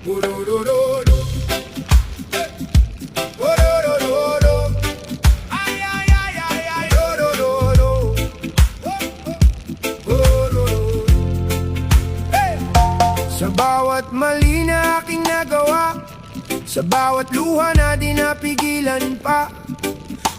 Ururururu. Ururururu. Ay, ay, ay, ay, ay. Urururu. Urururu. Hey! Sa bawat mali na aking nagawa, sa bawat luha na di napigilan pa,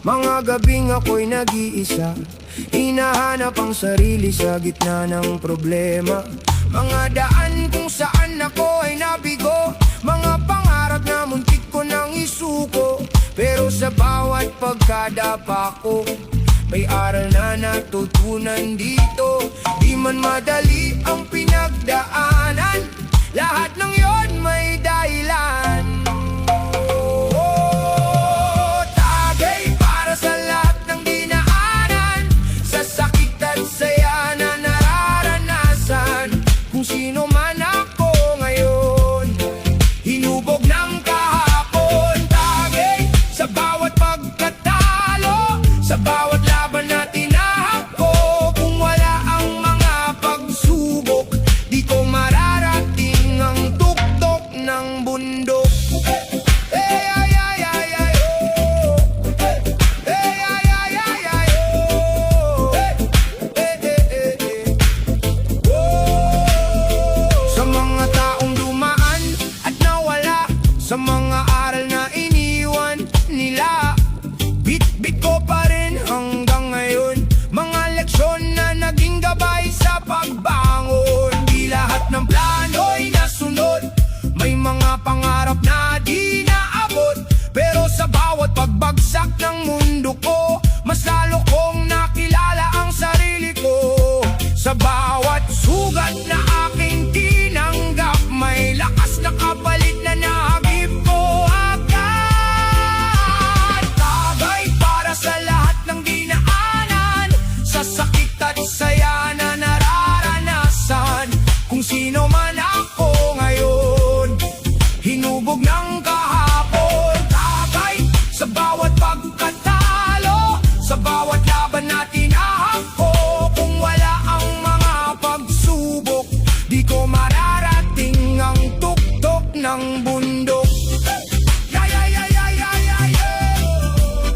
mga gabing ako'y nag-iisa, hinahanap ang sarili sa gitna ng problema. Mga daan kung saan ako ay nabigo, mga pangarap na muntik ko nang isuko. Pero sa bawat pagkadapa ko, may aral na natutunan dito. Di man madali ang pinagdaanan, lahat ng yon may dahilan. Tagay para sa lahat ng dinaanan, sa sakit at saya na nararanasan. Kung sino man ako ngayon, hinubog ng kahapon. Tagay sa bawat pagkatalo, sa bawat laban na tinahak ko. Kung wala ang mga pagsubok, di ko mararating ang tuktok ng bundok. Hey, ay, ay, ay, ay, oh. Hey, ay, ay, ay, ay, oh. Hey, hey, hey, hey. Sa mga taong dumaan at nawala, sa mga aral na iniwan nila, bit-bit ko pa rin hanggang ngayon. Mga leksyon na naging gabay sa pagbangon. Di lahat ng plano'y nasunod, may mga pangarap na di naabot. Pero sa bawat pagbagsak ng mundo ko, mas lalo kong nakilala ang sarili ko. Sa bawat sugat na aking tinanggap, may lakas na kapalit na nahagip ko agad. Tagay para sa lahat ng dinaanan, sa sakit at saya na nararanasan. Kung sino man ako ngayon, hinubog ng kahapon. Tagay sa bawat pagkatalo, sa bawat laban na tinahak ko. Kung wala ang mga pagsubok, di ko mararating ang tuktok ng bundok. Yay, yay, yay, yay, yay, yay, oh.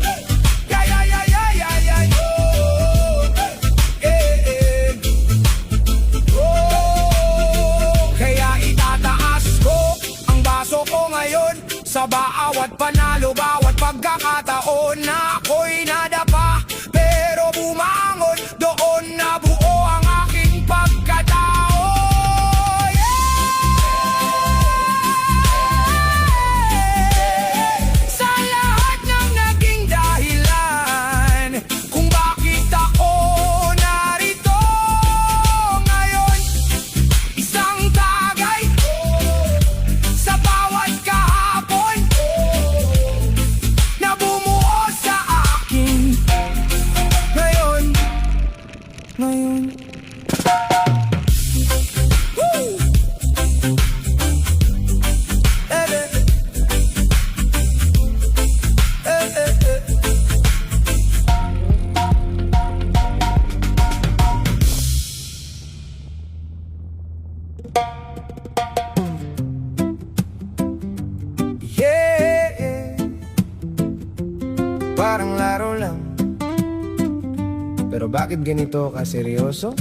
Yay, yay, yay, yay, yay, yay, oh. Eh, eh. Oh. Kaya itataas ko ang baso ko ngayon, sa bawat panalo, bawat pagkakataon na ako'y nadapa. Pero bumangon, doon na buo ang aking pagkatao. Sa lahat ng naging dahilan kung bakit ako narito ngayon, isang tagay sa bawat kahapon na bumuo sa akin ngayon. Woo! Eh, eh. Eh, eh, eh. Yeah, parang laro lang, pero bakit ganito ka seryoso?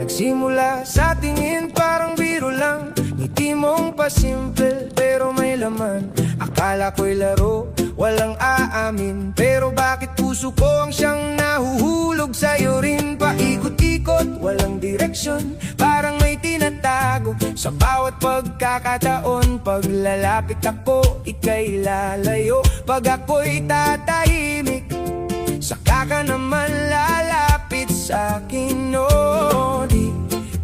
Nagsimula sa tingin parang biro lang, ngiti mong pasimple pero may laman. Akala ko'y laro, walang aamin, pero bakit puso ko ang siyang nahuhulog sa'yo rin? Paikot-ikot, walang direksyon, parang may tinatago. Sa bawat pagkakataon, paglalapit ako, ika'y lalayo. Pag ako'y tatahimik, saka ka naman lalapit sa'kin. Oh, di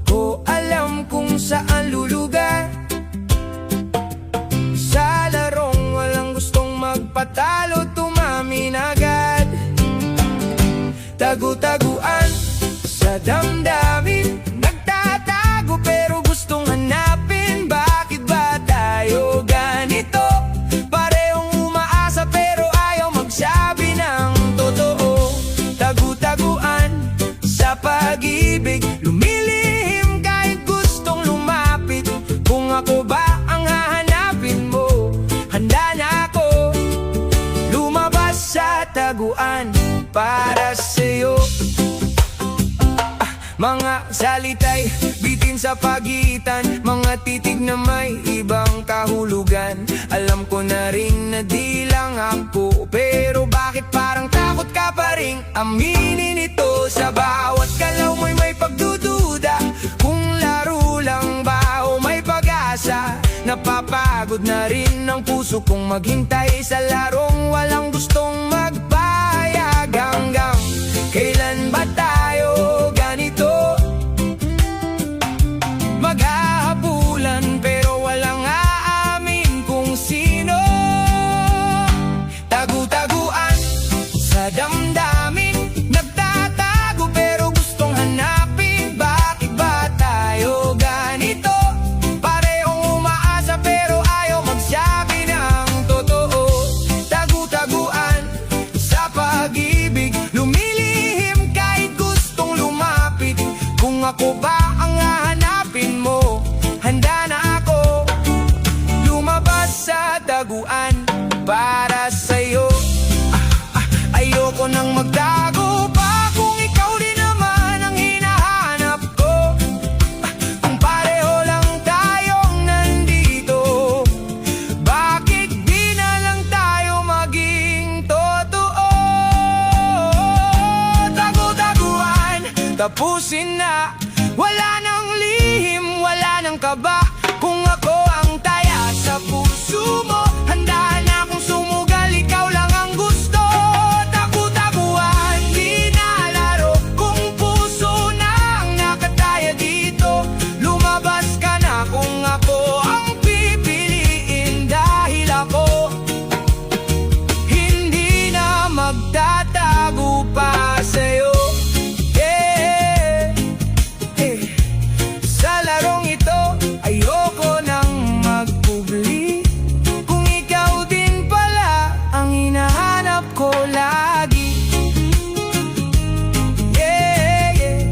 ko alam kung saan lulugar, sa larong walang gustong magpatalo, tumamin agad. Tagu-taguan sa damdamin, nagtatago pero gustong hanapin. Bakit ba tayo ganito? Parehong umaasa pero ayaw magsabi ng totoo. Tagu-taguan sa pag-ibig, taytay, bitin sa pagitan, mga titig na may ibang kahulugan. Alam ko na rin na di lang ako, pero bakit parang takot ka pa rin aminin ito? Sa bawat galaw mo'y may pagdududa, kung laro lang ba o may pag-asa. Napapagod na rin ang puso kong maghintay sa larong walang gustong magpahayag. Hanggang kailan ba tayo ganito? Maghahabulan pero walang aamin kung sino. Tagu-taguan sa damdamin, nagtatago pero gustong hanapin. Bakit ba tayo ganito? Parehong umaasa pero ayaw magsabi ng totoo. Tagu-taguan sa pag-ibig, lumilihim kahit gustong lumapit. Kung ako ba ang hahanapin mo, handa na ako lumabas sa taguan para sa'yo. Ayoko nang magtago pa kung ikaw din naman ang hinahanap ko. Kung pareho lang tayong nandito, bakit di na lang tayo maging totoo? Tagu-taguan, tapusin na. Wala nang lihim, wala nang kaba. Kung ako ang taya sa puso mo, handa na akong sumugal, ikaw lang ang gusto. Tagu-taguan, di na laro. Kung puso na ang nakataya dito, lumabas ka na kung ako ang pipiliin. Dahil ako hindi na magtatago pa sa'yo. Sa larong ito, ayoko nang magpubli. Kung ikaw din pala ang hinahanap ko lagi. Yeah, yeah.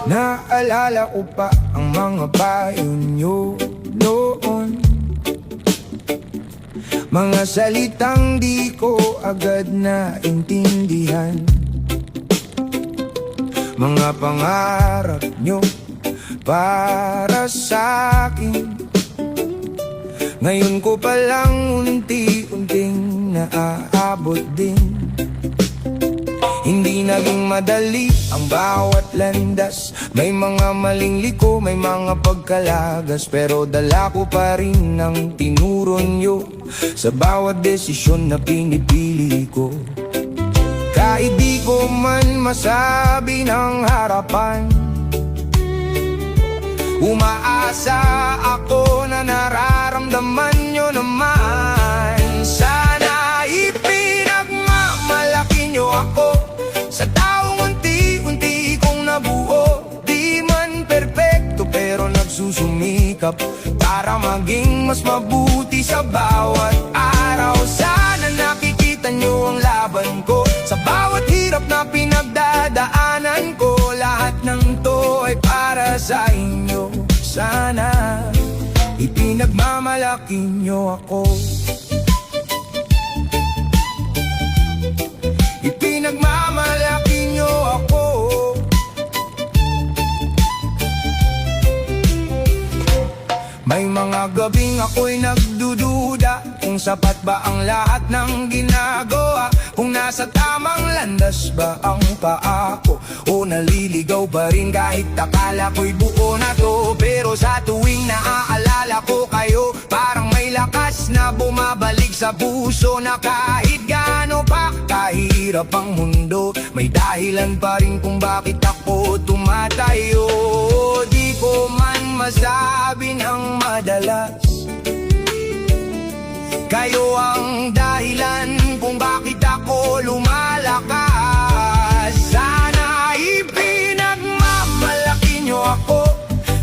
Naalala ko pa ang mga payo nyo noon, mga salitang di ko agad naintindihan, mga pangarap nyo para sa'kin. Ngayon ko palang unti-unting naaabot din. Hindi naging madali ang bawat landas, may mga maling liko, may mga pagkalagas, pero dala ko pa rin ang tinuro nyo sa bawat desisyon na pinipili ko. Kahit di ko man masabi ng harapan, umaasa ako na nararamdaman nyo naman. Sana ipinagmamalaki nyo ako sa taong unti-unti kong nabuo. Di man perpekto pero nagsusumikap para maging mas mabuti sa bawat araw. Sana nakikita nyo ang laban ko sa bawat hirap na pinagdadaanan ko. Lahat ng to ay para sa inyo. Sana ipinagmamalaki nyo ako. Ipinagmamalaki nyo ako. May mga gabing ako'y nagdududa kung sapat ba ang lahat ng ginagawa, kung nasa tamang landas ba ang paa ko, o naliligaw pa rin kahit akala ko'y buo na to. Pero sa tuwing naaalala ko kayo, parang may lakas na bumabalik sa puso, na kahit gaano pa kahirap ang mundo, may dahilan pa rin kung bakit ako tumatayo. Di ko man masabi ng madalas, kayo ang dahilan kung bakit ako lumalakas. Sana ipinagmamalaki nyo ako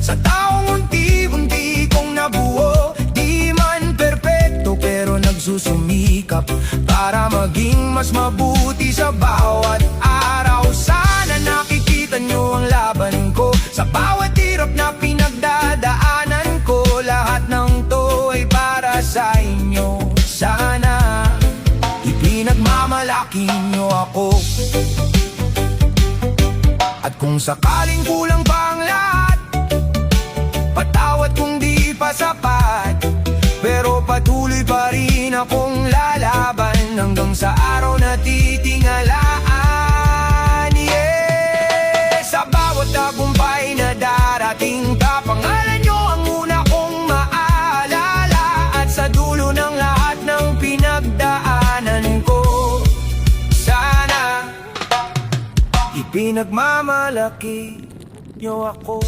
sa taong unti-unti kong nabuo. Di man perpekto pero nagsusumikap para maging mas mabuti sa bawat araw. Sana nakikita nyo ang laban ko sa bawat hirap na pinagdadaanan ko. Lahat ng to ay para sa inyo. Sana ipinagmamalaki nyo ako. At kung sakaling kulang pa ang lahat, patawad kung di pa sapat, pero patuloy pa rin akong lalaban hanggang sa araw na titingalaan. Yeah! Sa bawat tagumpay na darating, kapangalan nyo ang una kong maalala. At sa dulo ng lahat ng pinagdaanan ko, sana ipinagmamalaki nyo ako.